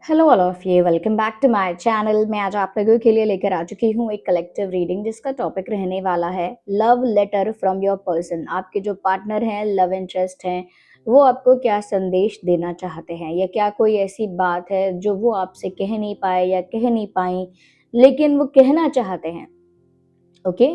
Hello all of you, welcome back to my channel. मैं आज आप लोगों के लिए लेकर आ चुकी हूँ एक कलेक्टिव रीडिंग जिसका टॉपिक रहने वाला है love letter from your person. आपके जो पार्टनर हैं, लव इंटरेस्ट हैं, वो आपको क्या संदेश देना चाहते हैं, या क्या कोई ऐसी बात है जो वो आपसे कह नहीं पाए या कह नहीं पाई लेकिन वो कहना चाहते हैं। ओके,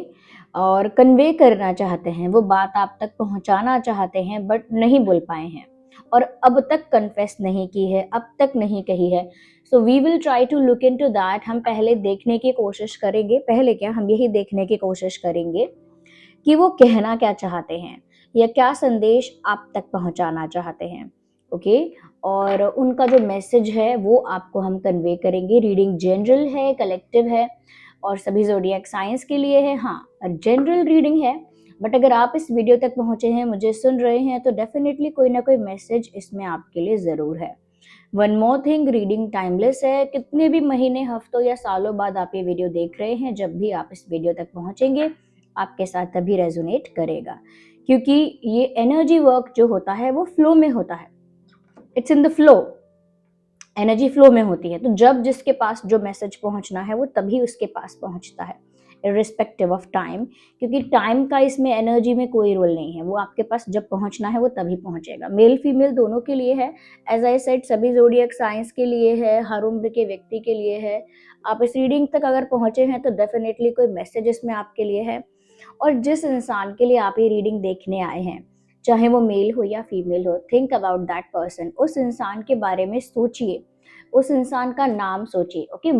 और कन्वे करना चाहते हैं, वो बात आप तक पहुंचाना चाहते हैं बट नहीं बोल पाए हैं और अब तक कन्फेस नहीं की है, अब तक नहीं कही है। So we will try to look into that. हम पहले देखने की कोशिश करेंगे, पहले क्या हम यही देखने की कोशिश करेंगे कि वो कहना क्या चाहते हैं या क्या संदेश आप तक पहुंचाना चाहते हैं। ओके, और उनका जो मैसेज है वो आपको हम कन्वे करेंगे। रीडिंग जनरल है, कलेक्टिव है और सभी ज़ोडिएक साइंस के लिए है। हाँ, जनरल रीडिंग है, बट अगर आप इस वीडियो तक पहुंचे हैं, मुझे सुन रहे हैं, तो डेफिनेटली कोई ना कोई मैसेज इसमें आपके लिए ज़रूर है। One more thing, reading timeless है। कितने भी महीने, हफ्तों या सालों बाद आप ये वीडियो देख रहे हैं, जब भी आप इस वीडियो तक पहुंचेंगे आपके साथ तभी रेजोनेट करेगा, क्योंकि ये एनर्जी वर्क जो होता है वो फ्लो में होता है। It's in the flow, energy flow में होती है। तो जब जिसके पास जो मैसेज पहुंचना है वो तभी उसके पास पहुंचता है, इर्रिस्पेक्टिव ऑफ टाइम, क्योंकि टाइम का इसमें एनर्जी में कोई रोल नहीं है। वो आपके पास जब पहुंचना है वो तभी पहुंचेगा। मेल फीमेल दोनों के लिए है। एज आई सेड, सभी ज़ोडिएक साइंस के लिए है, हर उम्र के व्यक्ति के लिए है। आप इस रीडिंग तक अगर पहुंचे हैं तो डेफिनेटली कोई मैसेज इसमें आपके लिए है। और जिस इंसान के लिए आप ये रीडिंग देखने आए हैं, चाहे वो मेल हो या फीमेल हो, थिंक अबाउट दैट पर्सन। उस इंसान के बारे में सोचिए, उस इंसान का नाम सोचिए। ओके,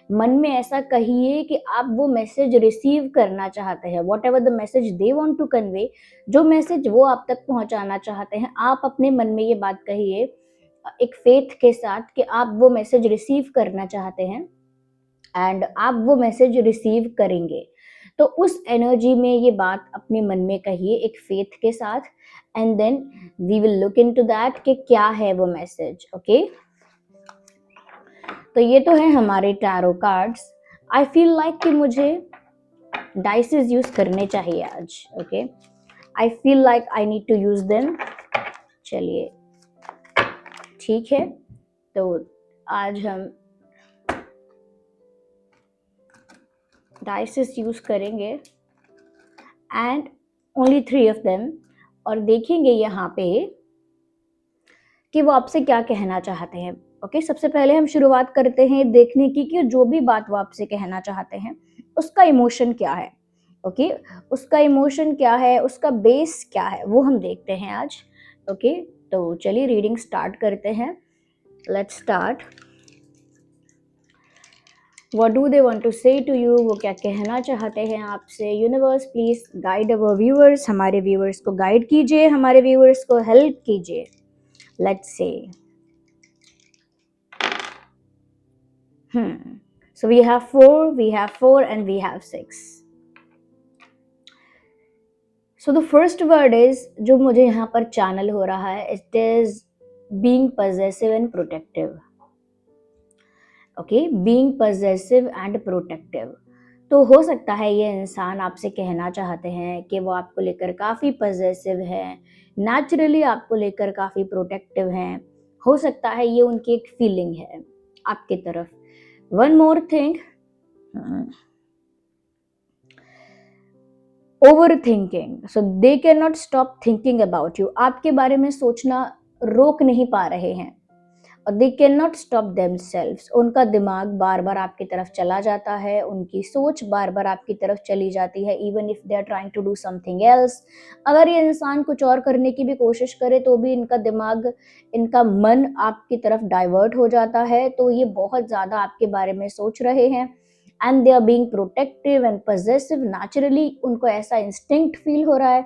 मन में ऐसा कहिए कि आप वो मैसेज रिसीव करना चाहते हैं। Whatever the message they want to convey, जो मैसेज वो आप तक पहुंचाना चाहते हैं, आप अपने मन में ये बात कहिए एक फेथ के साथ कि आप वो मैसेज रिसीव करना चाहते हैं एंड आप वो मैसेज रिसीव करेंगे। तो उस एनर्जी में ये बात अपने मन में कहिए एक फेथ के साथ, and then we will look into that कि क्या है वो मैसेज। ओके, तो ये तो है हमारे tarot cards. I feel like कि मुझे डाइसेस यूज करने चाहिए आज। Okay, I feel like I need to use them. चलिए ठीक है, तो आज हम डाइसेस यूज करेंगे एंड ओनली 3 ऑफ देम, और देखेंगे यहाँ पे कि वो आपसे क्या कहना चाहते हैं। ओके, सबसे पहले हम शुरुआत करते हैं देखने की कि जो भी बात वो आपसे कहना चाहते हैं उसका इमोशन क्या है। ओके, उसका इमोशन क्या है, उसका बेस क्या है, वो हम देखते हैं आज। ओके, तो चलिए रीडिंग स्टार्ट करते हैं। Let's start. What do they want to say to you? वो क्या कहना चाहते हैं आपसे। Universe please guide our viewers, हमारे व्यूअर्स को गाइड कीजिए, हमारे व्यूअर्स को हेल्प कीजिए। Let's say so we have 4 and we have 6. So the first word is, जो मुझे यहाँ पर चैनल हो रहा है, it is being possessive and protective. Okay, being possessive and protective. तो हो सकता है ये इंसान आपसे कहना चाहते हैं कि वो आपको लेकर काफ़ी पजेसिव है, नेचुरली आपको लेकर काफ़ी प्रोटेक्टिव हैं। हो सकता है ये उनकी एक फीलिंग है आपकी तरफ। One more thing, over thinking. So they can not stop thinking about you. आपके बारे में सोचना रोक नहीं पा रहे हैं, और they can not stop themselves. उनका दिमाग बार बार आपकी तरफ चला जाता है, उनकी सोच बार बार आपकी तरफ चली जाती है, even if they are trying to do something else. अगर ये इंसान कुछ और करने की भी कोशिश करे तो भी इनका दिमाग, इनका मन आपकी तरफ डाइवर्ट हो जाता है। तो ये बहुत ज़्यादा आपके बारे में सोच रहे हैं and they are being protective and possessive. Naturally उनको ऐसा इंस्टिंक्ट फील हो रहा है,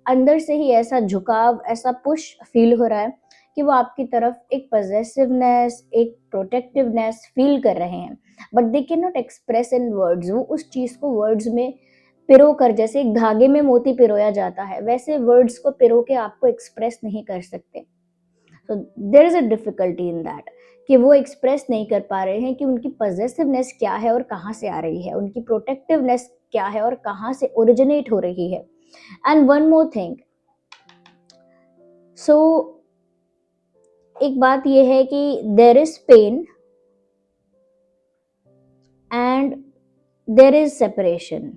अंदर से ही ऐसा झुकाव, ऐसा पुश फील हो रहा है कि वो आपकी तरफ एक पजेसिवनेस, एक प्रोटेक्टिवनेस फील कर रहे हैं, but they can not express in words. वो उस चीज को वर्ड्स में पिरो कर, जैसे एक धागे में मोती पिरोया जाता है, वैसे वर्ड्स को पिरो के आपको एक्सप्रेस नहीं कर सकते। So there is a difficulty in that कि वो एक्सप्रेस नहीं कर पा रहे हैं कि उनकी पजेसिवनेस क्या है और कहाँ से आ रही है, उनकी प्रोटेक्टिवनेस क्या है और कहाँ से ओरिजिनेट हो रही है। And one more thing, so एक बात ये है कि there is pain and there is separation.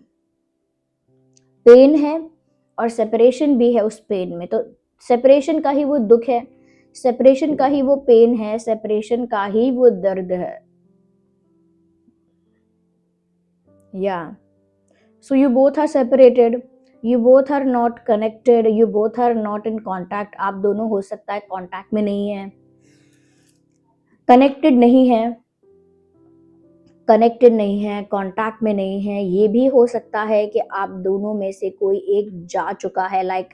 Pain है और सेपरेशन भी है उस पेन में, तो सेपरेशन का ही वो दुख है, सेपरेशन का ही वो पेन है, सेपरेशन का ही वो दर्द है। या so you both are separated, you both are not connected, you both are not in contact. आप दोनों हो सकता है कॉन्टैक्ट में नहीं है, कनेक्टेड नहीं है, कनेक्टेड नहीं है, कांटेक्ट में नहीं है। ये भी हो सकता है कि आप दोनों में से कोई एक जा चुका है, लाइक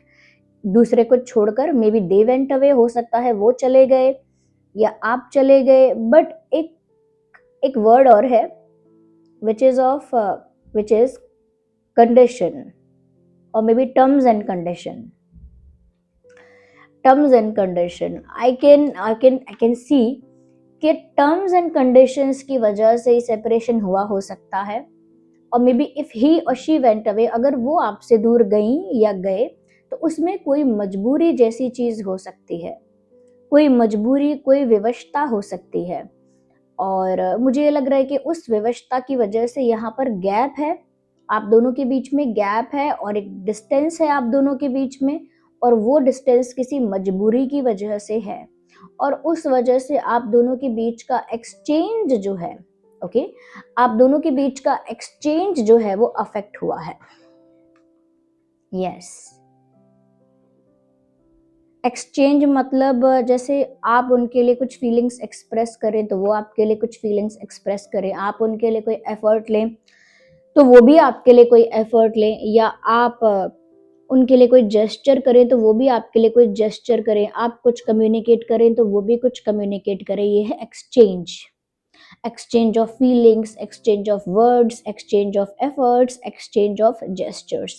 दूसरे को छोड़कर, may be they went away, हो सकता है वो चले गए या आप चले गए। बट एक वर्ड और है विच इज कंडीशन, और may be terms and condition. Terms and condition, I can see कि टर्म्स एंड कंडीशंस की वजह से ही सेपरेशन हुआ हो सकता है। और मे बी इफ ही और शी वेंट अवे, अगर वो आपसे दूर गई या गए, तो उसमें कोई मजबूरी जैसी चीज हो सकती है, कोई मजबूरी, कोई विवशता हो सकती है। और मुझे ये लग रहा है कि उस विवशता की वजह से यहाँ पर गैप है, आप दोनों के बीच में गैप है और एक डिस्टेंस है आप दोनों के बीच में, और वो डिस्टेंस किसी मजबूरी की वजह से है, और उस वजह से आप दोनों के बीच का एक्सचेंज जो है, ओके, आप दोनों के बीच का एक्सचेंज जो है वो अफेक्ट हुआ है। यस, एक्सचेंज मतलब जैसे आप उनके लिए कुछ फीलिंग्स एक्सप्रेस करें तो वो आपके लिए कुछ फीलिंग्स एक्सप्रेस करें, आप उनके लिए कोई एफर्ट लें तो वो भी आपके लिए कोई एफर्ट लें, या आप उनके लिए कोई जेस्चर करें तो वो भी आपके लिए कोई जेस्चर करें, आप कुछ कम्युनिकेट करें तो वो भी कुछ कम्युनिकेट करें। ये है exchange, exchange of feelings, exchange of words, exchange of efforts, exchange of gestures,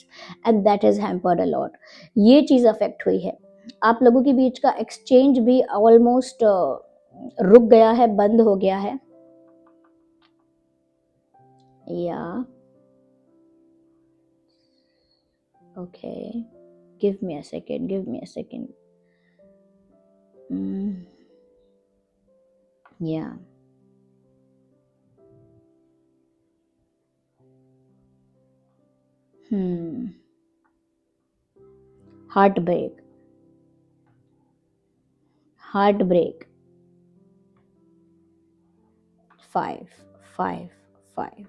and that is hampered a lot. ये चीज अफेक्ट हुई है, आप लोगों के बीच का एक्सचेंज भी ऑलमोस्ट रुक गया है, बंद हो गया है। या okay, give me a second, give me a second. या हार्ट ब्रेक, हार्ट ब्रेक, 5 5 5।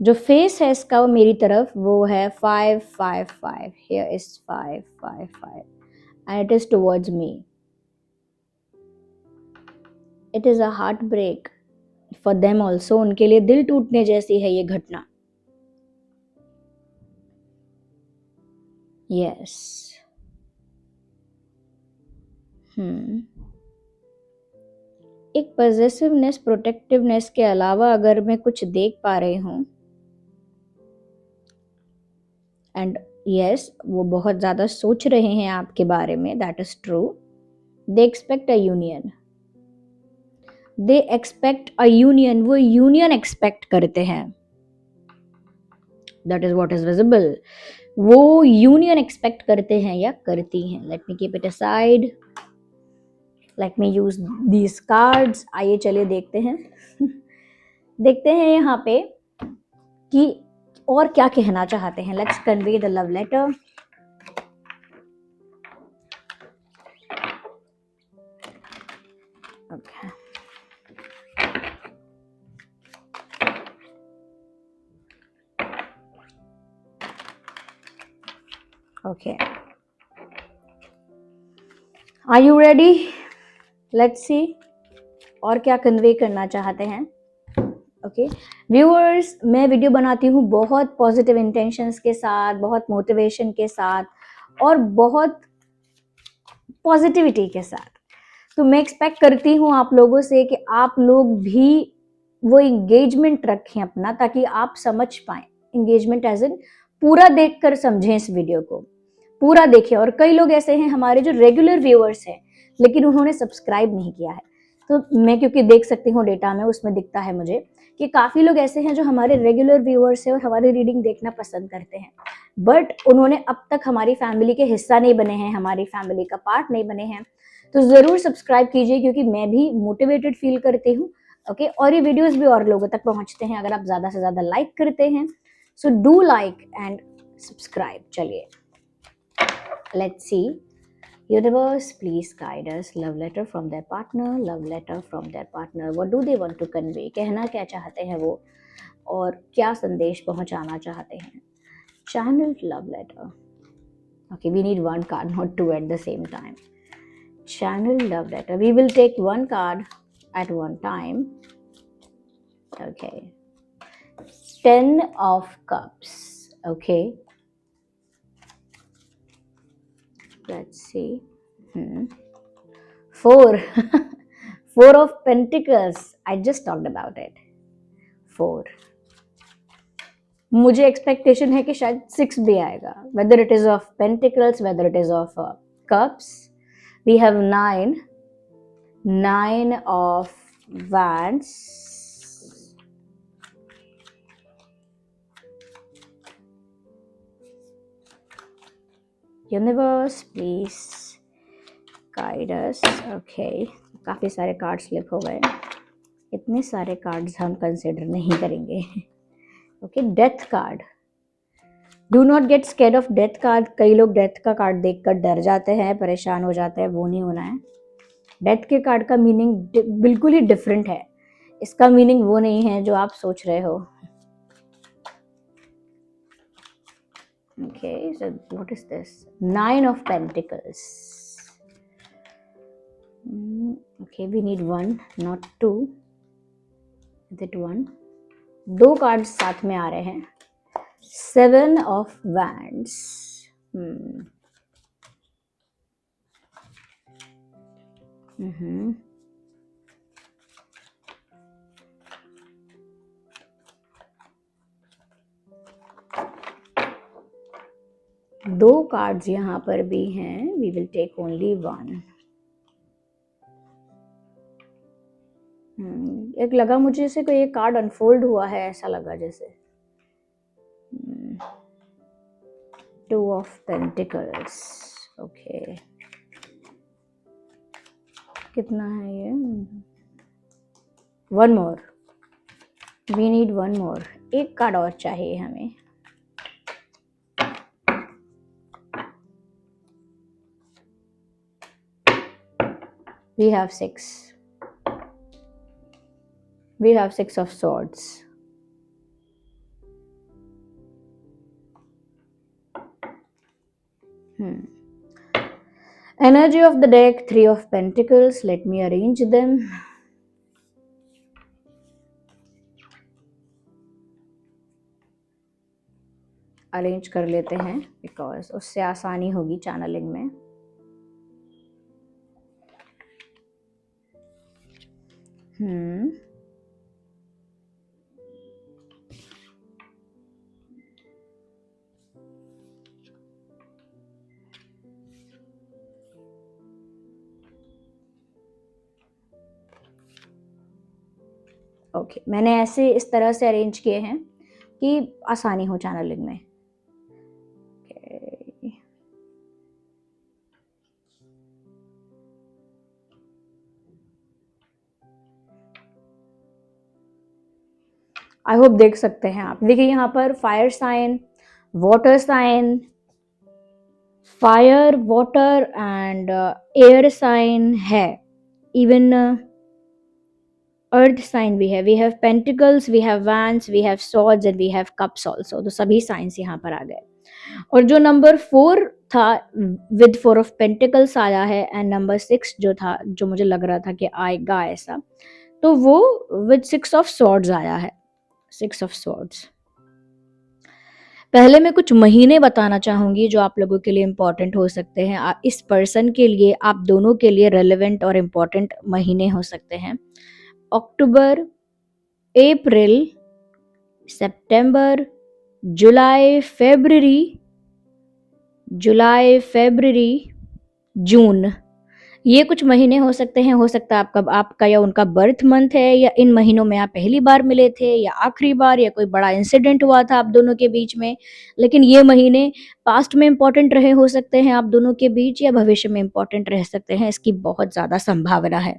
जो फेस है इसका वो मेरी तरफ वो है 5 5 5, here is 5 5 5 and it is towards me. It is a heartbreak for them also, उनके लिए दिल टूटने जैसी है ये घटना। Yes. एक पॉजिटिवनेस, प्रोटेक्टिवनेस के अलावा अगर मैं कुछ देख पा रही हूँ, एंड यस, वो बहुत ज्यादा सोच रहे हैं आपके बारे में, that is true. They expect a union, they expect a union, वो यूनियन एक्सपेक्ट करते हैं, that is what is visible. वो यूनियन एक्सपेक्ट करते हैं या करती हैं। Let me keep it aside, let me use these cards. आइए चलिए देखते हैं देखते हैं यहाँ पे कि और क्या कहना चाहते हैं। Let's convey the love letter. Okay, okay, are you ready? Let's see और क्या कन्वे करना चाहते हैं। ओके व्यूअर्स, मैं वीडियो बनाती हूँ बहुत पॉजिटिव इंटेंशंस के साथ, बहुत मोटिवेशन के साथ और बहुत पॉजिटिविटी के साथ। तो मैं एक्सपेक्ट करती हूँ आप लोगों से कि आप लोग भी वो इंगेजमेंट रखें अपना, ताकि आप समझ पाएं। इंगेजमेंट एज इन पूरा देखकर समझें, इस वीडियो को पूरा देखें। और कई लोग ऐसे हैं हमारे जो रेगुलर व्यूअर्स हैं, लेकिन उन्होंने सब्सक्राइब नहीं किया है। तो मैं क्योंकि देख सकती हूँ डेटा में, उसमें दिखता है मुझे कि काफ़ी लोग ऐसे हैं जो हमारे रेगुलर व्यूअर्स हैं और हमारी रीडिंग देखना पसंद करते हैं, बट उन्होंने अब तक हमारी फैमिली के हिस्सा नहीं बने हैं, हमारी फैमिली का पार्ट नहीं बने हैं। तो ज़रूर सब्सक्राइब कीजिए क्योंकि मैं भी मोटिवेटेड फील करती हूँ। ओके, और ये वीडियोस भी और लोगों तक पहुंचते हैं अगर आप ज़्यादा से ज़्यादा लाइक करते हैं। So do like and subscribe. चलिए, let's see. Universe, please guide us. Love letter from their partner. Love letter from their partner. What do they want to convey? कहना क्या चाहते हैं वो, और क्या संदेश पहुंचाना चाहते हैं? Channeled love letter. Okay, we need one card, not two at the same time. Channeled love letter. We will take one card at one time. Okay. 10 of Cups. Okay. Let's see. 4. 4 of Pentacles. I just talked about it. 4. मुझे expectation है कि शायद 6 भी आएगा. Whether it is of Pentacles, whether it is of Cups. We have 9. 9 of Wands. Universe, please guide us. Okay. काफ़ी सारे card slip हो गए. इतने सारे कार्ड्स हम कंसिडर नहीं करेंगे. Okay, death card. Do not get scared of death card. कई लोग डेथ का कार्ड देखकर डर जाते हैं, परेशान हो जाते हैं. वो नहीं होना है. डेथ के कार्ड का मीनिंग बिल्कुल ही डिफरेंट है. इसका मीनिंग वो नहीं है जो आप सोच रहे हो. Okay, so what is this? 9 of Pentacles. Okay, we need 1, not 2. Is it 1? 2 cards साथ में आ रहे हैं. 7 of Wands. दो कार्ड्स यहाँ पर भी हैं. We will take only 1. एक लगा मुझे जैसे कोई एक कार्ड अनफोल्ड हुआ है, ऐसा लगा जैसे. 2 of Pentacles. ओके, कितना है ये? 1 more. We need 1 more. एक कार्ड और चाहिए हमें. We have 6. We have 6 of Swords. Energy of the deck, 3 of Pentacles. Let me arrange them. Arrange कर लेते हैं बिकॉज उससे आसानी होगी चैनलिंग में. ओके, मैंने ऐसे इस तरह से अरेंज किए हैं कि आसानी हो चैनलिंग में. आई होप देख सकते हैं आप. देखिए यहाँ पर fire sign, water sign, fire, water and air sign है. इवन अर्थ साइन भी है. We have pentacles, we have wands, we have swords and we have cups also. तो सभी साइंस यहाँ पर आ गए. और जो नंबर 4 था विद 4 ऑफ पेंटिकल्स आया है, एंड नंबर 6 जो था, जो मुझे लग रहा था कि आएगा ऐसा, तो वो विद 6 ऑफ सॉर्ड्स आया है. 6 ऑफ सॉर्ड्स. पहले मैं कुछ महीने बताना चाहूंगी जो आप लोगों के लिए इम्पोर्टेंट हो सकते हैं. इस पर्सन के लिए, आप दोनों के लिए रेलेवेंट और इम्पोर्टेंट महीने हो सकते हैं. अक्टूबर, अप्रैल, सितंबर, जुलाई, फरवरी, जून. ये कुछ महीने हो सकते हैं, हो सकता है आपका आपका या उनका बर्थ मंथ है, या इन महीनों में आप पहली बार मिले थे या आखिरी बार, या कोई बड़ा इंसिडेंट हुआ था आप दोनों के बीच में। लेकिन ये महीने पास्ट में इम्पोर्टेंट रहे हो सकते हैं आप दोनों के बीच, या भविष्य में इम्पोर्टेंट रह सकते हैं, इसकी बहुत ज़्यादा संभावना है।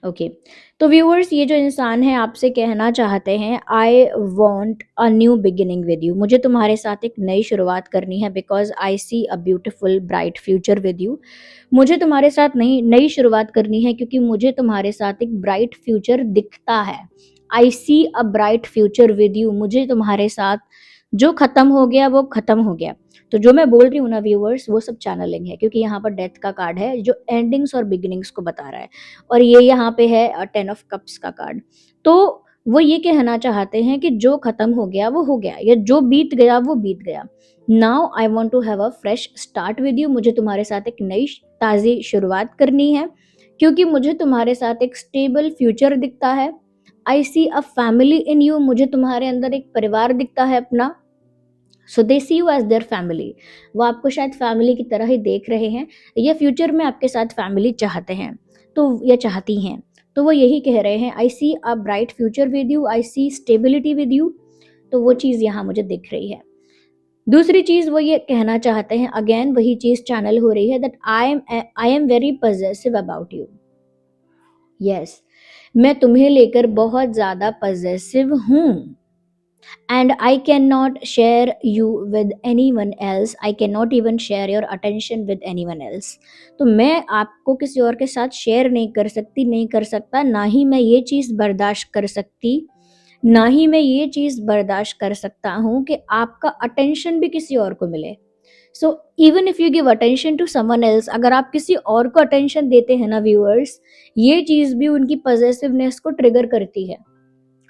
ओके, तो व्यूअर्स, ये जो इंसान है आपसे कहना चाहते हैं, I want a new beginning with you. मुझे तुम्हारे साथ एक नई शुरुआत करनी है, because I see a beautiful bright future with you. मुझे तुम्हारे साथ नई नई शुरुआत करनी है, क्योंकि मुझे तुम्हारे साथ एक ब्राइट फ्यूचर दिखता है। I see a bright future with you. मुझे तुम्हारे साथ जो खत्म हो गया वो खत्म हो गया। तो जो मैं बोल रही हूँ ना व्यूअर्स, वो सब चैनलिंग है, क्योंकि यहाँ पर डेथ का कार्ड है जो एंडिंग्स और बिगिनिंग्स को बता रहा है, और ये यहाँ पे है 10 ऑफ कप्स का कार्ड। तो वो ये कहना चाहते हैं कि जो खत्म हो गया वो हो गया, या जो बीत गया वो बीत गया। Now I want to have a fresh start with you. मुझे तुम्हारे साथ एक नई ताज़ी शुरुआत करनी है, क्योंकि मुझे तुम्हारे साथ एक स्टेबल फ्यूचर दिखता है। I see a family in you. मुझे तुम्हारे अंदर एक परिवार दिखता है अपना। सो दे सी यू एज देयर फैमिली। वो आपको शायद फैमिली की तरह ही देख रहे हैं, या फ्यूचर में आपके साथ फैमिली चाहते हैं, तो या चाहती हैं। तो वो यही कह रहे हैं, I see a bright future with you, I see stability with you. तो वो चीज़ यहाँ मुझे दिख रही है। दूसरी चीज़ वो ये कहना चाहते हैं, अगेन वही चीज़ चैनल हो रही है, that I am very possessive about you. Yes, मैं तुम्हें लेकर बहुत ज़्यादा पजेसिव हूँ। And I cannot share you with anyone else. I cannot even share your attention with anyone else. तो मैं आपको किसी और के साथ शेयर नहीं कर सकती, नहीं कर सकता, ना ही मैं ये चीज़ बर्दाश्त कर सकती, ना ही मैं ये चीज़ बर्दाश्त कर सकता हूँ कि आपका अटेंशन भी किसी और को मिले। So even if you give attention to someone else, अगर आप किसी और को अटेंशन देते हैं ना व्यूअर्स, ये चीज़ भी उनकी पजेसिवनेस को ट्रिगर करती है।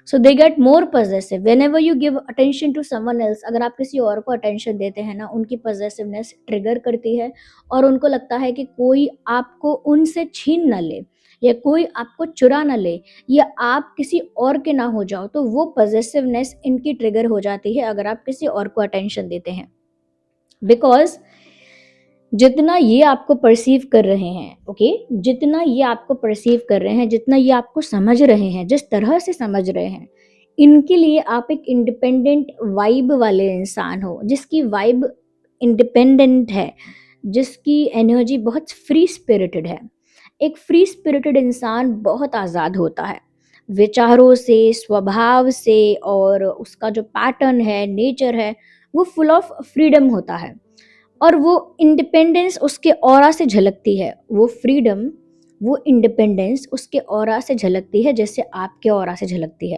So they get more possessive whenever you give attention to someone else. अगर आप किसी और को अटेंशन देते हैं ना, उनकी पजेसिवनेस ट्रिगर करती है, और उनको लगता है कि कोई आपको उनसे छीन ना ले, या कोई आपको चुरा ना ले, या आप किसी और के ना हो जाओ। तो वो पजेसिवनेस इनकी ट्रिगर हो जाती है अगर आप किसी और को अटेंशन देते हैं, बिकॉज जितना ये आपको परसीव कर रहे हैं, ओके, जितना ये आपको परसीव कर रहे हैं, जितना ये आपको समझ रहे हैं, जिस तरह से समझ रहे हैं, इनके लिए आप एक इंडिपेंडेंट वाइब वाले इंसान हो, जिसकी वाइब इंडिपेंडेंट है, जिसकी एनर्जी बहुत फ्री स्पिरिटेड है। एक फ्री स्पिरिटेड इंसान बहुत आज़ाद होता है विचारों से, स्वभाव से, और उसका जो पैटर्न है, नेचर है, वो फुल ऑफ फ्रीडम होता है, और वो इंडिपेंडेंस उसके ऑरा से झलकती है। वो फ्रीडम, वो इंडिपेंडेंस उसके ऑरा से झलकती है, जैसे आपके ऑरा से झलकती है।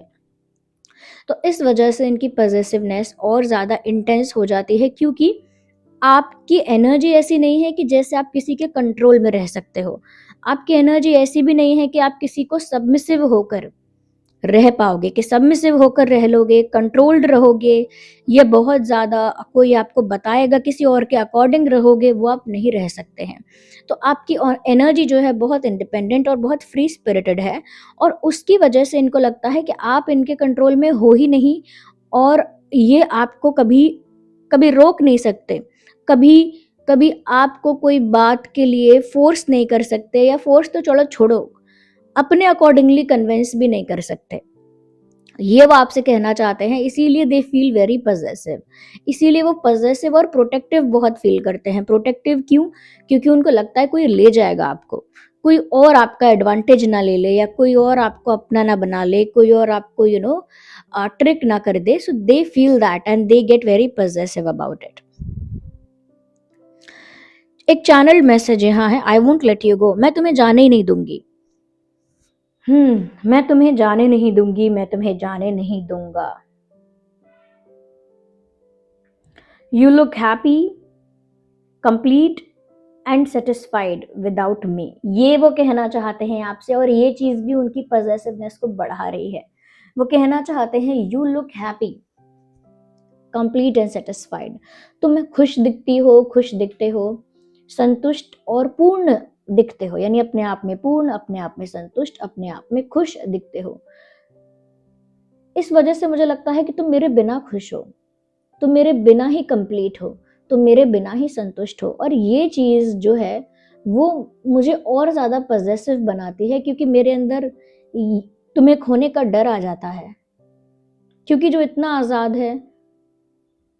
तो इस वजह से इनकी पॉजिटिवनेस और ज़्यादा इंटेंस हो जाती है, क्योंकि आपकी एनर्जी ऐसी नहीं है कि जैसे आप किसी के कंट्रोल में रह सकते हो। आपकी एनर्जी ऐसी भी नहीं है कि आप किसी को सबमिसिव होकर रह पाओगे, कि सबमिसिव होकर रह लोगे, कंट्रोल्ड रहोगे, या बहुत ज़्यादा कोई आपको बताएगा किसी और के अकॉर्डिंग रहोगे, वो आप नहीं रह सकते हैं। तो आपकी एनर्जी जो है बहुत इंडिपेंडेंट और बहुत फ्री स्पिरिटेड है, और उसकी वजह से इनको लगता है कि आप इनके कंट्रोल में हो ही नहीं, और ये आपको कभी कभी रोक नहीं सकते, कभी कभी आपको कोई बात के लिए फोर्स नहीं कर सकते, या फोर्स तो चलो छोड़ो, अपने अकॉर्डिंगली कन्विंस भी नहीं कर सकते। ये वो आपसे कहना चाहते हैं, इसीलिए दे फील वेरी पजेसिव। इसीलिए वो पजेसिव और प्रोटेक्टिव बहुत फील करते हैं। प्रोटेक्टिव क्यों? क्योंकि उनको लगता है कोई ले जाएगा आपको, कोई और आपका एडवांटेज ना ले ले, या कोई और आपको अपना ना बना ले, कोई और आपको ट्रिक ना कर दे। So they feel that and they get very possessive about it. एक चैनल मैसेज यहाँ है, I won't let you go. मैं तुम्हें जाने ही नहीं दूंगी। मैं तुम्हें जाने नहीं दूंगी, मैं तुम्हें जाने नहीं दूंगा। You look happy, complete and satisfied without me. ये वो कहना चाहते हैं आपसे, और ये चीज भी उनकी पॉजिटिवनेस को बढ़ा रही है। वो कहना चाहते हैं, you look happy, complete and satisfied. तुम खुश दिखती हो, खुश दिखते हो, संतुष्ट और पूर्ण दिखते हो, यानी अपने आप में पूर्ण, अपने आप में संतुष्ट, अपने आप में खुश दिखते हो। इस वजह से मुझे लगता है कि तुम मेरे बिना खुश हो, तुम मेरे बिना ही कंप्लीट हो, तुम मेरे बिना ही संतुष्ट हो। और ये चीज जो है वो मुझे और ज़्यादा पॉसेसिव बनाती है, क्योंकि मेरे अंदर तुम्हें खोने का डर आ जाता है, क्योंकि जो इतना आज़ाद है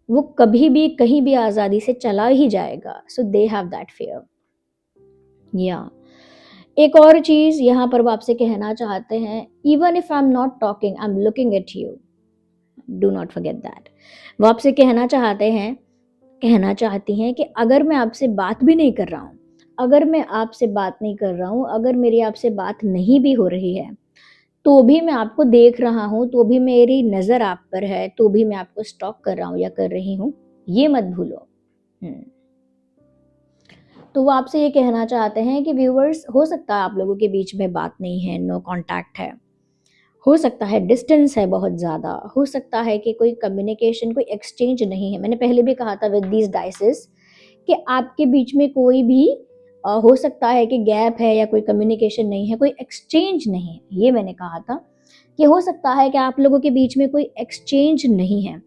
वो कभी भी कहीं भी आज़ादी से चला ही जाएगा। सो दे हैव दैट फियर। या एक और चीज़ यहाँ पर वो आपसे कहना चाहते हैं, even if I am not talking, I am looking at you, do not forget that. वो आपसे कहना चाहती हैं कि अगर मैं आपसे बात भी नहीं कर रहा हूँ, अगर मैं आपसे बात नहीं कर रहा हूँ, अगर मेरी आपसे बात नहीं भी हो रही है, तो भी मैं आपको देख रहा हूँ, तो भी मेरी नज़र आप पर है, तो भी मैं आपको स्टॉक कर रहा हूँ या कर रही हूँ, ये मत भूलो। तो वो आपसे ये कहना चाहते हैं कि व्यूअर्स, हो सकता है आप लोगों के बीच में बात नहीं है, नो कांटेक्ट है, हो सकता है डिस्टेंस है बहुत ज़्यादा, हो सकता है कि कोई कम्युनिकेशन, कोई एक्सचेंज नहीं है। मैंने पहले भी कहा था विद दीज डाइसेस कि आपके बीच में कोई भी हो सकता है कि गैप है या कोई कम्युनिकेशन नहीं है, कोई एक्सचेंज नहीं है। ये मैंने कहा था कि हो सकता है कि आप लोगों के बीच में कोई एक्सचेंज नहीं है।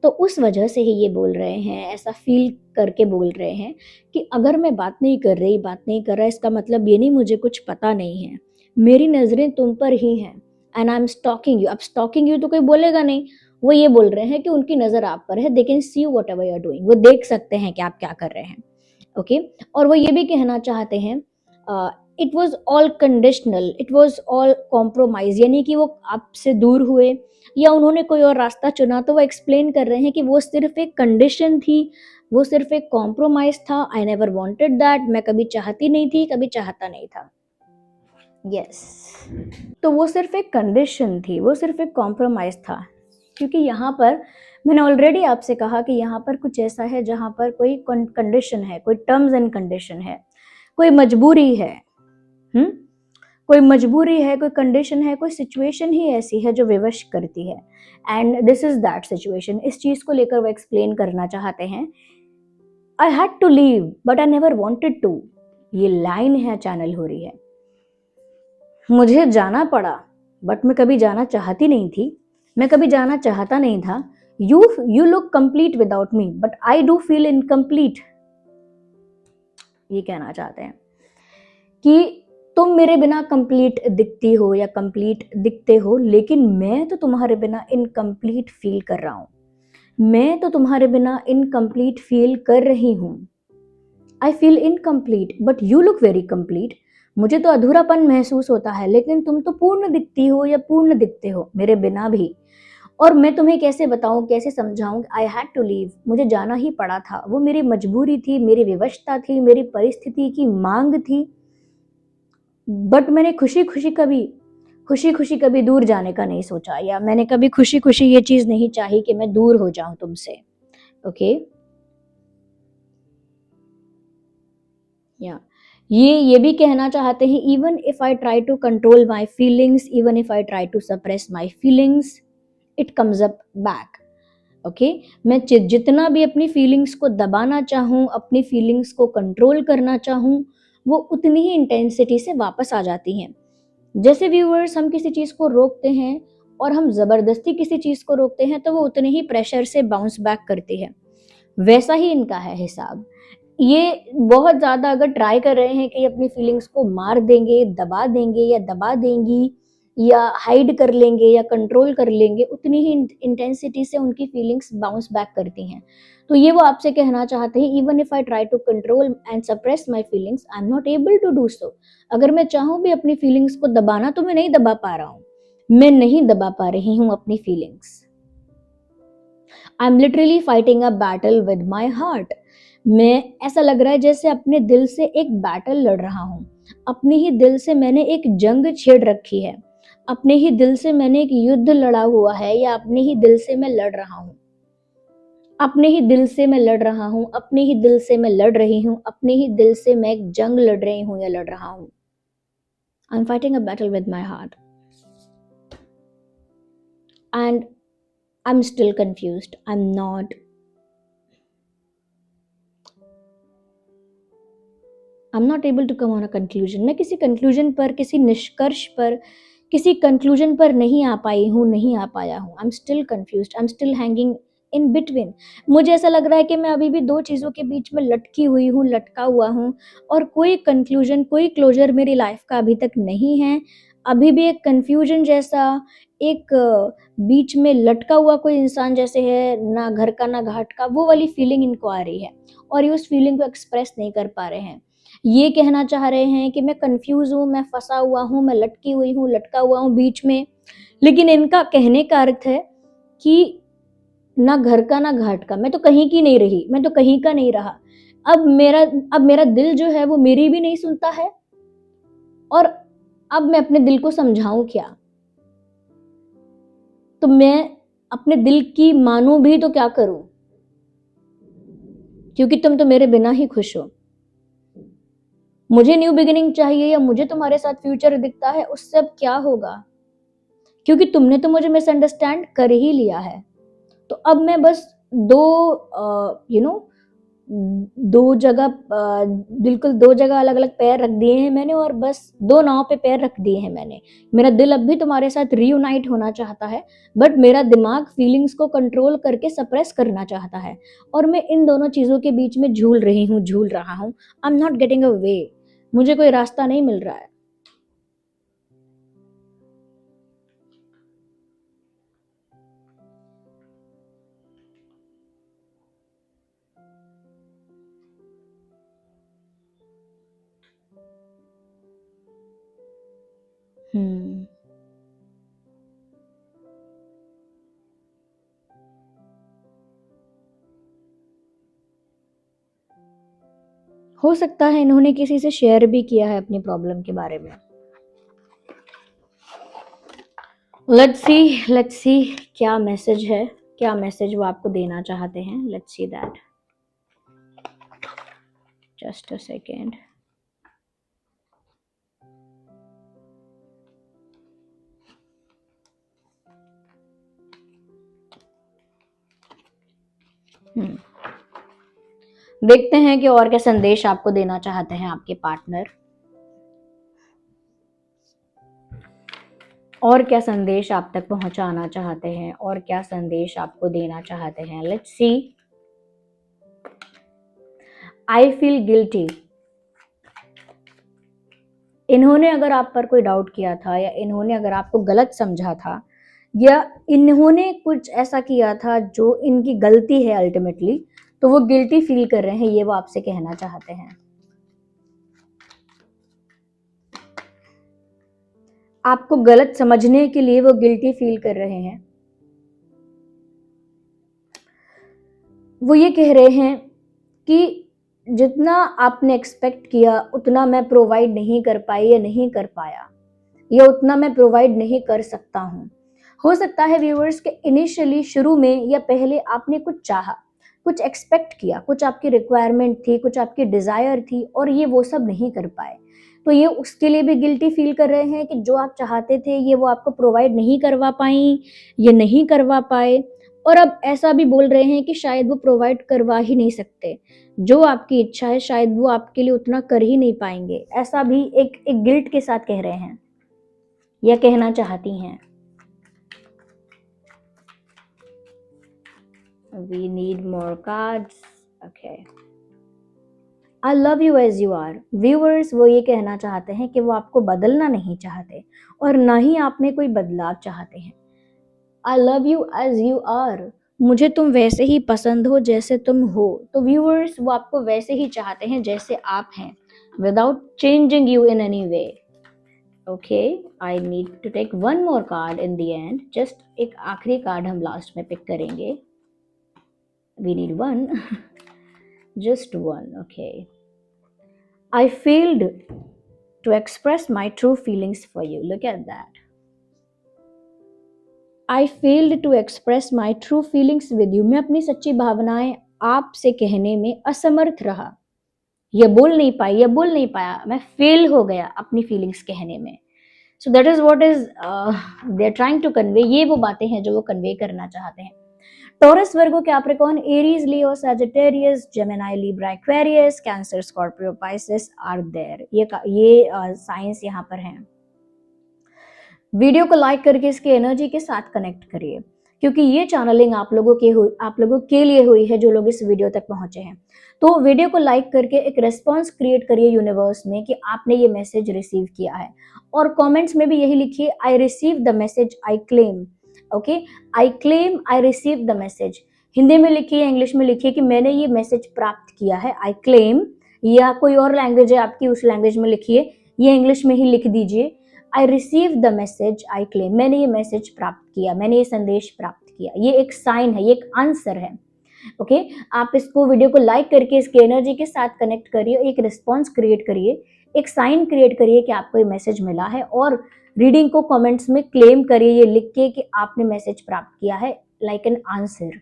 तो उस वजह से ही ये बोल रहे हैं, ऐसा फील करके बोल रहे हैं कि अगर मैं बात नहीं कर रही, बात नहीं कर रहा, इसका मतलब ये नहीं मुझे कुछ पता नहीं है, मेरी नज़रें तुम पर ही हैं and I am stalking you. अब स्टॉकिंग यू तो कोई बोलेगा नहीं, वो ये बोल रहे हैं कि उनकी नज़र आप पर है, they can see whatever you are doing, वो देख सकते हैं कि आप क्या कर रहे हैं। ओके और वो ये भी कहना चाहते हैं, it was all conditional, it was all compromise, यानी कि वो आपसे दूर हुए या उन्होंने कोई और रास्ता चुना, तो वो एक्सप्लेन कर रहे हैं कि वो सिर्फ एक कंडीशन थी, वो सिर्फ एक कॉम्प्रोमाइज था। आई नेवर वॉन्टेड दैट, मैं कभी चाहती नहीं थी, कभी चाहता नहीं था। यस तो वो सिर्फ एक कंडीशन थी, वो सिर्फ एक कॉम्प्रोमाइज था, क्योंकि यहाँ पर मैंने ऑलरेडी आपसे कहा कि यहाँ पर कुछ ऐसा है जहाँ पर कोई कंडीशन है, कोई टर्म्स एंड कंडीशन है, कोई मजबूरी है। कोई मजबूरी है, कोई कंडीशन है, कोई सिचुएशन ही ऐसी है जो विवश करती है and this is that situation. इस चीज को लेकर वो एक्सप्लेन करना चाहते हैं, I had to leave but I never wanted to. ये लाइन है चैनल हो रही है, मुझे जाना पड़ा बट मैं कभी जाना चाहती नहीं थी, मैं कभी जाना चाहता नहीं था। You look complete without me but I do feel incomplete. ये कहना चाहते हैं कि तुम मेरे बिना कंप्लीट दिखती हो या कंप्लीट दिखते हो, लेकिन मैं तो तुम्हारे बिना इनकम्प्लीट फील कर रहा हूं, मैं तो तुम्हारे बिना इनकम्प्लीट फील कर रही हूं। I feel incomplete but you look very complete. मुझे तो अधूरापन महसूस होता है, लेकिन तुम तो पूर्ण दिखती हो या पूर्ण दिखते हो मेरे बिना भी। और मैं तुम्हें कैसे बताऊं, कैसे समझाऊं, आई हैड टू लीव, मुझे जाना ही पड़ा था, वो मेरी मजबूरी थी, मेरी विवशता थी, मेरी परिस्थिति की मांग थी। बट मैंने खुशी खुशी कभी दूर जाने का नहीं सोचा, या मैंने कभी खुशी खुशी ये चीज नहीं चाही कि मैं दूर हो जाऊं तुमसे। ओके या ये भी कहना चाहते हैं, even if I try to control my feelings, even if I try to suppress my feelings, it comes up back. Okay मैं जितना भी अपनी फीलिंग्स को दबाना चाहूँ, अपनी फीलिंग्स को कंट्रोल करना चाहूँ, वो उतनी ही इंटेंसिटी से वापस आ जाती हैं। जैसे व्यूअर्स, हम किसी चीज़ को रोकते हैं और हम ज़बरदस्ती किसी चीज़ को रोकते हैं तो वो उतने ही प्रेशर से बाउंस बैक करती है, वैसा ही इनका है हिसाब। ये बहुत ज़्यादा अगर ट्राई कर रहे हैं कि अपनी फीलिंग्स को मार देंगे, दबा देंगे या दबा देंगी या हाइड कर लेंगे या कंट्रोल कर लेंगे, उतनी ही इंटेंसिटी से उनकी फीलिंग्स बाउंस बैक करती हैं। तो ये वो आपसे कहना चाहते हैं, even if I try to control and suppress my feelings, I am not able to do so. अगर मैं चाहूँ भी अपनी फीलिंग्स को दबाना तो मैं नहीं दबा पा रहा हूँ, मैं नहीं दबा पा रही हूँ अपनी feelings. I am literally fighting a battle with my heart. मैं, ऐसा लग रहा है जैसे अपने दिल से एक बैटल लड़ रहा हूँ, अपने ही दिल से मैंने एक जंग छेड़ रखी है, अपने ही दिल से मैंने एक युद्ध लड़ा हुआ है, या अपने ही दिल से मैं लड़ रहा हूँ, अपने ही दिल से मैं लड़ रहा हूँ, अपने ही दिल से मैं लड़ रही हूँ, अपने ही दिल से मैं एक जंग लड़ रही हूँ या लड़ रहा हूँ। I am fighting a battle with my heart and I am still confused, I am not, I am not able to come on a conclusion. मैं किसी कंक्लूजन पर, किसी निष्कर्ष पर, किसी कंक्लूजन पर नहीं आ पाई हूँ, नहीं आ पाया हूँ। I am still confused, I am still hanging in between. मुझे ऐसा लग रहा है कि मैं अभी भी दो चीज़ों के बीच में लटकी हुई हूँ, लटका हुआ हूँ, और कोई कंक्लूजन, कोई क्लोजर मेरी लाइफ का अभी तक नहीं है। अभी भी एक कन्फ्यूजन जैसा, एक बीच में लटका हुआ कोई इंसान जैसे है, ना घर का ना घाट का, वो वाली फीलिंग इनको आ रही है और ये उस फीलिंग को एक्सप्रेस नहीं कर पा रहे हैं। ये कहना चाह रहे हैं कि मैं कन्फ्यूज़ हूँ, मैं फँसा हुआ हूँ, मैं लटकी हुई हूँ, लटका हुआ हूँ बीच में। लेकिन इनका कहने का अर्थ है कि ना घर का ना घाट का, मैं तो कहीं की नहीं रही, मैं तो कहीं का नहीं रहा। अब मेरा अब मेरा दिल जो है वो मेरी भी नहीं सुनता है, और अब मैं अपने दिल को समझाऊँ क्या? तो मैं अपने दिल की मानूँ भी तो क्या करूँ? क्योंकि तुम तो मेरे बिना ही खुश हो। मुझे न्यू बिगिनिंग चाहिए या मुझे तुम्हारे साथ फ्यूचर दिखता है, उससे अब क्या होगा? क्योंकि तुमने तो मुझे मिसअंडरस्टैंड कर ही लिया है। तो अब मैं बस दो यू नो दो जगह बिल्कुल दो जगह अलग-अलग पैर रख दिए हैं मैंने, और बस दो नाव पे पैर रख दिए हैं मैंने। मेरा दिल अब भी तुम्हारे साथ रीयूनाइट होना चाहता है, बट मेरा दिमाग फीलिंग्स को कंट्रोल करके सप्रेस करना चाहता है, और मैं इन दोनों चीज़ों के बीच में झूल रही हूँ, झूल रहा हूँ। I am not getting a way. मुझे कोई रास्ता नहीं मिल रहा है। हुँ। हो सकता है इन्होंने किसी से शेयर भी किया है अपनी प्रॉब्लम के बारे में। लेट्स सी क्या मैसेज है, क्या मैसेज वो आपको देना चाहते हैं। Let's see that. Just a second. देखते हैं कि और क्या संदेश आपको देना चाहते हैं आपके पार्टनर, और क्या संदेश आप तक पहुंचाना चाहते हैं, और क्या संदेश आपको देना चाहते हैं। Let's see. I feel guilty. इन्होंने अगर आप पर कोई डाउट किया था, या इन्होंने अगर आपको गलत समझा था, या इन्होंने कुछ ऐसा किया था जो इनकी गलती है अल्टीमेटली, तो वो गिल्टी फील कर रहे हैं, ये वो आपसे कहना चाहते हैं। आपको गलत समझने के लिए वो गिल्टी फील कर रहे हैं। वो ये कह रहे हैं कि जितना आपने एक्सपेक्ट किया उतना मैं प्रोवाइड नहीं कर पाई या नहीं कर पाया, या उतना मैं प्रोवाइड नहीं कर सकता हूँ। हो सकता है व्यूअर्स के इनिशियली शुरू में या पहले आपने कुछ चाहा, कुछ एक्सपेक्ट किया, कुछ आपकी रिक्वायरमेंट थी, कुछ आपकी डिजायर थी, और ये वो सब नहीं कर पाए। तो ये उसके लिए भी गिल्टी फील कर रहे हैं कि जो आप चाहते थे ये वो आपको प्रोवाइड नहीं करवा पाई, ये नहीं करवा पाए। और अब ऐसा भी बोल रहे हैं कि शायद वो प्रोवाइड करवा ही नहीं सकते, जो आपकी इच्छा है शायद वो आपके लिए उतना कर ही नहीं पाएंगे। ऐसा भी एक एक गिल्ट के साथ कह रहे हैं या कहना चाहती हैं। We need more cards. Okay. I love you as you are. Viewers वो ये कहना चाहते हैं कि वो आपको बदलना नहीं चाहते, और ना ही आप में कोई बदलाव चाहते हैं। I love you as you are. मुझे तुम वैसे ही पसंद हो जैसे तुम हो। तो व्यूअर्स वो आपको वैसे ही चाहते हैं जैसे आप हैं, without changing you in any way. Okay, I need to take one more card in the end. Just एक आखिरी कार्ड हम लास्ट में पिक करेंगे। We need one. Just one. Okay. I failed to express my true feelings for you. Look at that. I failed to express my true feelings with you. मैं अपनी सच्ची भावनाएं आपसे कहने में असमर्थ रहा, ये बोल नहीं पाई, ये बोल नहीं पाया, मैं फेल हो गया अपनी फीलिंग्स कहने में। So that is what is they are trying to convey. ये वो बातें हैं जो वो कन्वे करना चाहते हैं। Taurus, Virgo, Capricorn, Aries, Leo, Sagittarius, Gemini, Libra, Aquarius, Cancer, Scorpio, Pisces are there. ये साइंस यहाँ पर हैं। वीडियो को लाइक करके इसकी एनर्जी के साथ कनेक्ट करिए, क्योंकि ये चैनलिंग आप लोगों के लिए हुई है जो लोग इस वीडियो तक पहुंचे हैं। तो वीडियो को लाइक करके एक रिस्पॉन्स क्रिएट करिए यूनिवर्स में कि आपने ये मैसेज रिसीव किया है, और कमेंट्स में भी यही लिखिए, I receive the message, I claim. Okay, I claim, I receive the message. Hindi में लिखिए, इंग्लिश में लिखिए कि मैंने ये मैसेज प्राप्त किया है, आई क्लेम। या कोई और लैंग्वेज है आपकी, उस लैंग्वेज में लिखिए, ये इंग्लिश में ही लिख दीजिए, I receive the message, I claim. मैंने ये मैसेज प्राप्त किया, मैंने ये संदेश प्राप्त किया। ये एक साइन है, ये एक आंसर है। ओके, आप इसको वीडियो को लाइक करके इसकी एनर्जी के साथ कनेक्ट करिए, एक रिस्पॉन्स क्रिएट करिए, एक साइन क्रिएट करिए कि आपको ये मैसेज मिला है, और रीडिंग को कमेंट्स में क्लेम करिए ये लिख के कि आपने मैसेज प्राप्त किया है, लाइक एन आंसर।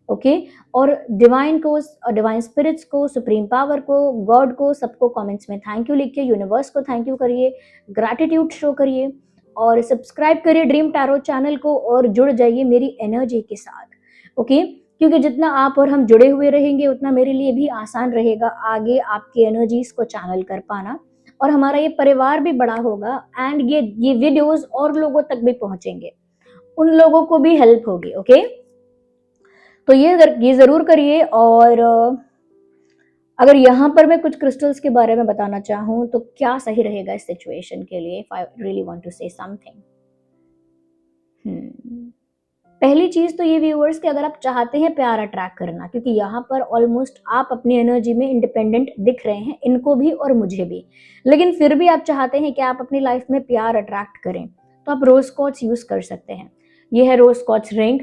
ओके, और डिवाइन स्पिरिट्स को, सुप्रीम पावर को, गॉड को, सबको कमेंट्स में थैंक यू लिख के यूनिवर्स को थैंक यू करिए, ग्रैटिट्यूड शो करिए, और सब्सक्राइब करिए ड्रीम टैरो चैनल को, और जुड़ जाइए मेरी एनर्जी के साथ। ओके, क्योंकि जितना आप और हम जुड़े हुए रहेंगे उतना मेरे लिए भी आसान रहेगा आगे आपकी एनर्जीज को चैनल कर पाना, और हमारा ये परिवार भी बड़ा होगा, एंड ये वीडियोस और लोगों तक भी पहुंचेंगे, उन लोगों को भी हेल्प होगी। ओके, तो ये जरूर करिए। और अगर यहाँ पर मैं कुछ क्रिस्टल्स के बारे में बताना चाहूँ तो क्या सही रहेगा इस सिचुएशन के लिए, if I really want to say something. पहली चीज तो ये व्यूअर्स कि अगर आप चाहते हैं प्यार अट्रैक्ट करना, क्योंकि यहाँ पर ऑलमोस्ट आप अपनी एनर्जी में इंडिपेंडेंट दिख रहे हैं, इनको भी और मुझे भी, लेकिन फिर भी आप चाहते हैं कि आप अपनी लाइफ में प्यार अट्रैक्ट करें, तो आप रोज स्कॉच यूज कर सकते हैं। ये है रोज स्कॉच रिंग।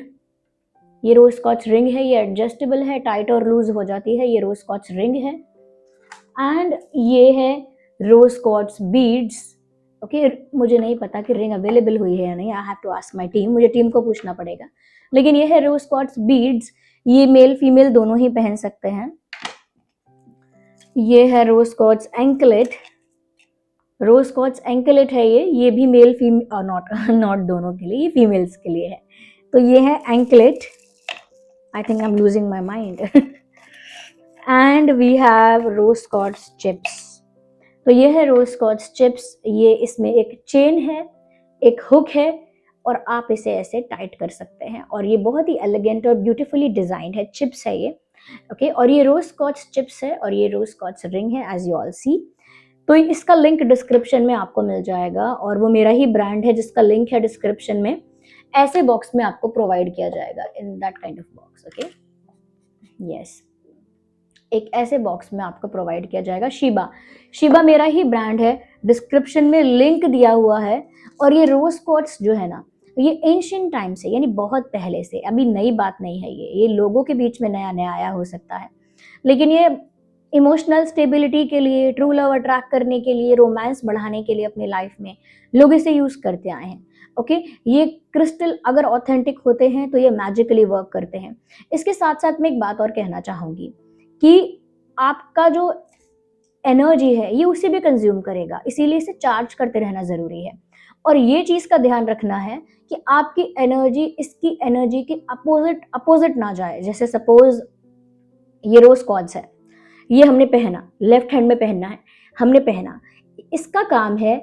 ये रोज स्कॉच रिंग है, ये एडजस्टेबल है, टाइट और लूज हो जाती है, ये रोज स्कॉच रिंग है। एंड ये है रोज स्कॉच बीड्स। ओके, मुझे नहीं पता कि रिंग अवेलेबल हुई है या नहीं, I have to ask my team, मुझे टीम को पूछना पड़ेगा, लेकिन ये है रोज स्कॉच बीड्स। ये मेल फीमेल दोनों ही पहन सकते हैं। ये है रोज स्कॉच एंकलेट। रोज स्कॉच एंकलेट है ये भी मेल फीमेल, नॉट दोनों के लिए, ये फीमेल्स के लिए है। तो ये है anklet. I think I'm losing my mind. And we have rose scotch chips. तो ये है रोज स्कॉच चिप्स। ये इसमें एक चेन है, एक हुक है, और आप इसे ऐसे टाइट कर सकते हैं, और ये बहुत ही एलिगेंट और ब्यूटीफुली डिजाइंड है, चिप्स है ये। ओके, और ये रोज स्कॉच चिप्स है, और ये रोज स्कॉच रिंग है, एज यू ऑल सी। तो इसका लिंक डिस्क्रिप्शन में आपको मिल जाएगा, और वो मेरा ही ब्रांड है जिसका लिंक है डिस्क्रिप्शन में, ऐसे बॉक्स में आपको प्रोवाइड किया जाएगा, in that kind of box. Okay, yes, एक ऐसे बॉक्स में आपको प्रोवाइड किया जाएगा। शिबा मेरा ही ब्रांड है, डिस्क्रिप्शन में लिंक दिया हुआ है। और ये रोज स्कॉच जो है ना, ये एंशिएंट टाइम से, यानी बहुत पहले से, अभी नई बात नहीं है, ये लोगों के बीच में नया नया आया हो सकता है, लेकिन ये इमोशनल स्टेबिलिटी के लिए, ट्रू लव अट्रैक्ट करने के लिए, रोमांस बढ़ाने के लिए अपनी लाइफ में लोग इसे यूज करते आए हैं। ओके, ये क्रिस्टल अगर ऑथेंटिक होते हैं तो ये मैजिकली वर्क करते हैं। इसके साथ साथ मैं एक बात और कहना चाहूंगी कि आपका जो एनर्जी है ये उसे भी कंज्यूम करेगा, इसीलिए इसे चार्ज करते रहना जरूरी है। और ये चीज का ध्यान रखना है कि आपकी एनर्जी इसकी एनर्जी के अपोजिट ना जाए। जैसे सपोज ये रोज कॉर्ड्स है, ये हमने पहना, लेफ्ट हैंड में पहनना है, हमने पहना, इसका काम है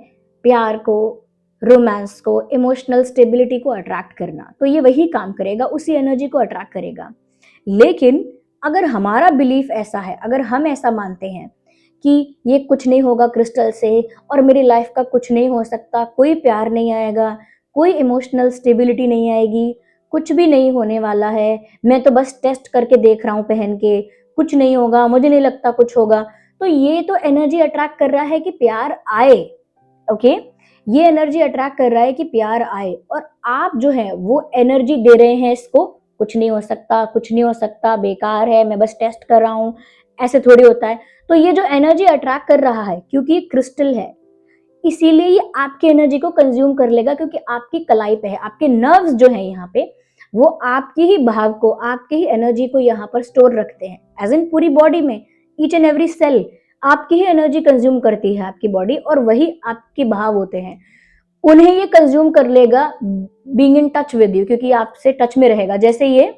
प्यार को, रोमांस को, इमोशनल स्टेबिलिटी को अट्रैक्ट करना, तो ये वही काम करेगा, उसी एनर्जी को अट्रैक्ट करेगा। लेकिन अगर हमारा बिलीफ ऐसा है, अगर हम ऐसा मानते हैं कि ये कुछ नहीं होगा क्रिस्टल से, और मेरी लाइफ का कुछ नहीं हो सकता, कोई प्यार नहीं आएगा, कोई इमोशनल स्टेबिलिटी नहीं आएगी, कुछ भी नहीं होने वाला है, मैं तो बस टेस्ट करके देख रहा हूँ पहन के, कुछ नहीं होगा, मुझे नहीं लगता कुछ होगा, तो ये तो एनर्जी अट्रैक्ट कर रहा है कि प्यार आए। ओके, ये एनर्जी अट्रैक्ट कर रहा है कि प्यार आए, और आप जो है वो एनर्जी दे रहे हैं इसको, कुछ नहीं हो सकता, कुछ नहीं हो सकता, बेकार है, मैं बस टेस्ट कर रहा हूँ, ऐसे थोड़ी होता है। तो ये जो एनर्जी अट्रैक्ट कर रहा है, क्योंकि ये क्रिस्टल है, इसीलिए ये आपकी एनर्जी को कंज्यूम कर लेगा, क्योंकि आपकी कलाई पे है, आपके नर्व्स जो है यहाँ पे, वो आपकी ही भाव को, आपकी ही एनर्जी को यहाँ पर स्टोर रखते हैं, एज इन पूरी बॉडी में, ईच एंड एवरी सेल आपकी ही एनर्जी कंज्यूम करती है आपकी बॉडी, और वही आपके भाव होते हैं, उन्हें ये कंज्यूम कर लेगा being in touch with you, क्योंकि आपसे टच में रहेगा। जैसे ये,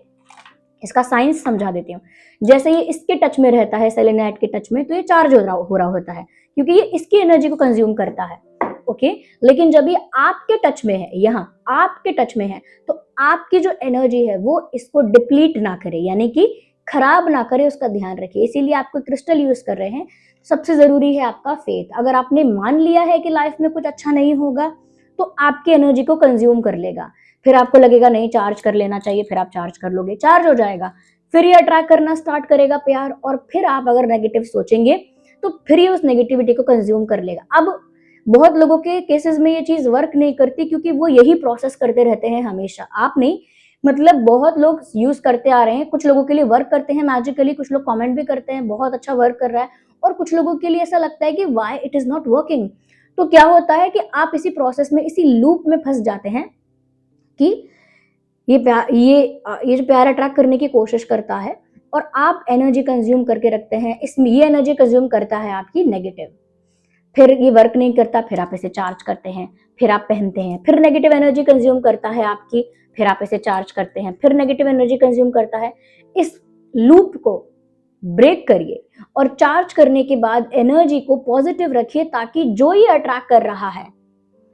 इसका साइंस समझा देती हूँ, जैसे ये इसके टच में रहता है, सेलेनाइट के टच में, तो ये चार्ज हो रहा होता है, क्योंकि ये इसकी एनर्जी को कंज्यूम करता है। ओके, लेकिन जब ये आपके टच में है, यहाँ आपके टच में है, तो आपकी जो एनर्जी है वो इसको डिप्लीट ना करे, यानी कि खराब ना करे, उसका ध्यान रखिए। इसीलिए आप कोई क्रिस्टल यूज कर रहे हैं, सबसे जरूरी है आपका फेथ। अगर आपने मान लिया है कि लाइफ में कुछ अच्छा नहीं होगा तो आपकी एनर्जी को कंज्यूम कर लेगा, फिर आपको लगेगा नहीं चार्ज कर लेना चाहिए, फिर आप चार्ज कर लोगे, चार्ज हो जाएगा, फिर ये अट्रैक्ट करना स्टार्ट करेगा प्यार, और फिर आप अगर नेगेटिव सोचेंगे तो फिर ये उस नेगेटिविटी को कंज्यूम कर लेगा। अब बहुत लोगों के केसेस में ये चीज वर्क नहीं करती क्योंकि वो यही प्रोसेस करते रहते हैं हमेशा। आप नहीं, मतलब बहुत लोग यूज करते आ रहे हैं, कुछ लोगों के लिए वर्क करते हैं मैजिकली, कुछ लोग कमेंट भी करते हैं बहुत अच्छा वर्क कर रहा है, और कुछ लोगों के लिए ऐसा लगता है कि why it is not working. तो क्या होता है कि आप इसी प्रोसेस में, इसी लूप में फंस जाते हैं कि ये प्यार, ये जो प्यार अट्रैक्ट करने की कोशिश करता है और आप एनर्जी कंज्यूम करके रखते हैं इसमें, ये एनर्जी कंज्यूम करता है आपकी नेगेटिव, फिर ये वर्क नहीं करता, फिर आप इसे चार्ज करते हैं, फिर आप पहनते हैं, फिर नेगेटिव एनर्जी कंज्यूम करता है आपकी, फिर आप इसे चार्ज करते हैं, फिर नेगेटिव एनर्जी कंज्यूम करता है। इस लूप को ब्रेक करिए और चार्ज करने के बाद एनर्जी को पॉजिटिव रखिए, ताकि जो ये अट्रैक्ट कर रहा है,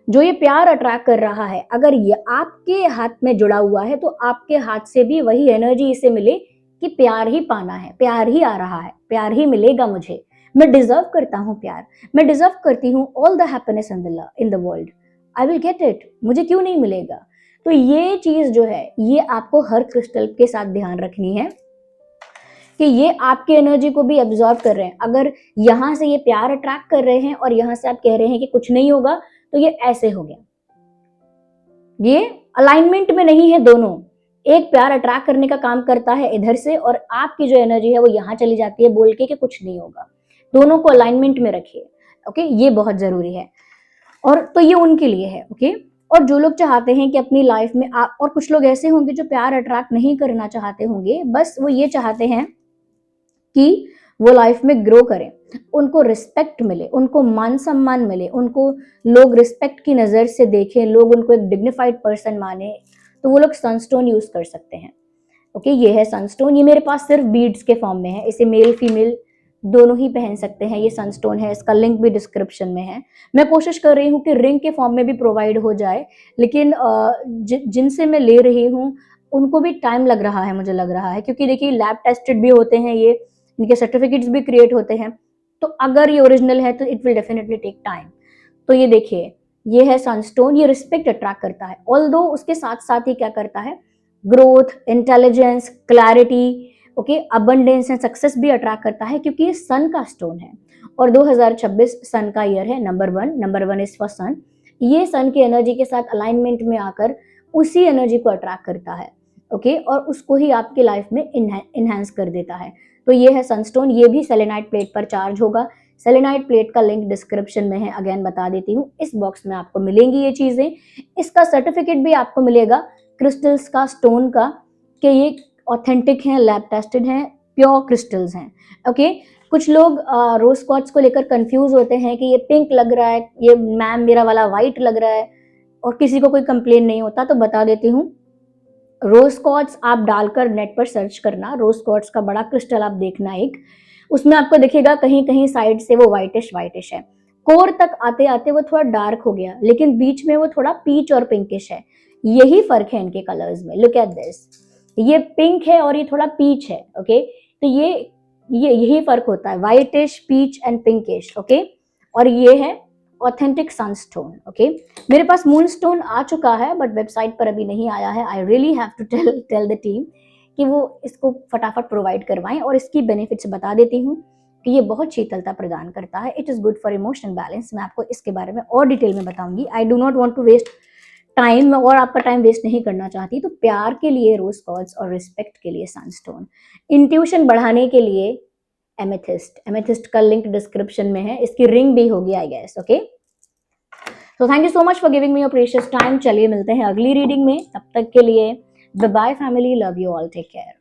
जो ये प्यार अट्रैक्ट कर रहा है, अगर ये आपके हाथ में जुड़ा हुआ है तो आपके हाथ से भी वही एनर्जी इसे मिले कि प्यार ही पाना है, प्यार ही आ रहा है, प्यार ही मिलेगा मुझे, मैं डिजर्व करता हूं प्यार, मैं डिजर्व करती हूँ all the happiness in the world, I will get it, मुझे क्यों नहीं मिलेगा। तो ये चीज जो है ये आपको हर क्रिस्टल के साथ ध्यान रखनी है कि ये आपकी एनर्जी को भी एब्जॉर्ब कर रहे हैं। अगर यहां से ये प्यार अट्रैक्ट कर रहे हैं और यहां से आप कह रहे हैं कि कुछ नहीं होगा, तो ये ऐसे हो गया, ये अलाइनमेंट में नहीं है दोनों। एक प्यार अट्रैक्ट करने का काम करता है इधर से, और आपकी जो एनर्जी है वो यहां चली जाती है बोल के कि कुछ नहीं होगा। दोनों को अलाइनमेंट में रखिए, ओके, ये बहुत जरूरी है। और तो ये उनके लिए है, ओके। और जो लोग चाहते हैं कि अपनी लाइफ में और कुछ लोग ऐसे होंगे जो प्यार अट्रैक्ट नहीं करना चाहते होंगे, बस वो ये चाहते हैं कि वो लाइफ में ग्रो करें, उनको रिस्पेक्ट मिले, उनको मान सम्मान मिले, उनको लोग रिस्पेक्ट की नजर से देखें, लोग उनको एक डिग्निफाइड पर्सन माने, तो वो लोग सनस्टोन यूज कर सकते हैं। ओके, ये है सनस्टोन, ये मेरे पास सिर्फ बीड्स के फॉर्म में है, इसे मेल फीमेल दोनों ही पहन सकते हैं। ये सनस्टोन है, इसका लिंक भी डिस्क्रिप्शन में है। मैं कोशिश कर रही हूँ कि रिंग के फॉर्म में भी प्रोवाइड हो जाए, लेकिन जिनसे मैं ले रही हूँ उनको भी टाइम लग रहा है, मुझे लग रहा है, क्योंकि देखिए लैब टेस्टेड भी होते हैं ये, इनके सर्टिफिकेट्स भी क्रिएट होते हैं, तो अगर ये ओरिजिनल है तो it will definitely take time. तो ये देखिए, ये है सनस्टोन, ये रिस्पेक्ट अट्रैक्ट करता है, ऑल्दो उसके साथ साथ ही क्या करता है, growth, intelligence, clarity, okay, abundance and success भी अट्रैक्ट करता है, क्योंकि ये सन का स्टोन है और 2026 सन का ईयर है, नंबर वन इज फॉर सन। ये सन की एनर्जी के साथ अलाइनमेंट में आकर उसी एनर्जी को अट्रैक्ट करता है, ओके, और उसको ही आपकी लाइफ में इनहेंस कर देता है। तो ये है सनस्टोन, ये भी सेलेनाइट प्लेट पर चार्ज होगा। सेलेनाइट प्लेट का लिंक डिस्क्रिप्शन में है, अगेन बता देती हूँ, इस बॉक्स में आपको मिलेंगी ये चीजें। इसका सर्टिफिकेट भी आपको मिलेगा क्रिस्टल्स का, स्टोन का, कि ये ऑथेंटिक हैं, लैब टेस्टेड हैं, प्योर क्रिस्टल्स हैं, ओके। कुछ लोग रोज क्वार्ट्ज को लेकर कंफ्यूज होते हैं कि ये पिंक लग रहा है, ये मैम मेरा वाला वाइट लग रहा है, और किसी को कोई कंप्लेन नहीं होता। तो बता देती हूँ, रोज क्वार्ट्ज आप डालकर नेट पर सर्च करना, रोज क्वार्ट्ज का बड़ा क्रिस्टल आप देखना एक, उसमें आपको दिखेगा कहीं कहीं साइड से वो व्हाइटिश व्हाइटिश है, कोर तक आते आते वो थोड़ा डार्क हो गया, लेकिन बीच में वो थोड़ा पीच और पिंकिश है। यही फर्क है इनके कलर्स में, लुक एट दिस, ये पिंक है और ये थोड़ा पीच है, ओके। तो ये यही फर्क होता है, whitish, peach and pinkish, okay. और ये है ऑथेंटिक सनस्टोन, ओके। मेरे पास मूनस्टोन आ चुका है बट वेबसाइट पर अभी नहीं आया है। I really have to tell the team कि वो इसको फटाफट प्रोवाइड करवाएं, और इसकी बेनिफिट्स बता देती हूँ कि ये बहुत शीतलता प्रदान करता है, it is good for emotional balance. मैं आपको इसके बारे में और डिटेल में बताऊंगी, I do not want to waste time, और आपका टाइम वेस्ट नहीं करना चाहती। तो प्यार के लिए रोज क्वार्ट्ज और रिस्पेक्ट के लिए सनस्टोन, इंट्यूशन बढ़ाने के लिए एमेथिस्ट, एमेथिस्ट का लिंक डिस्क्रिप्शन में है, इसकी रिंग भी होगी आई गेस, ओके। तो thank you so much for giving me your precious time. चलिए मिलते हैं अगली रीडिंग में, तब तक के लिए bye bye family, love you all, take care.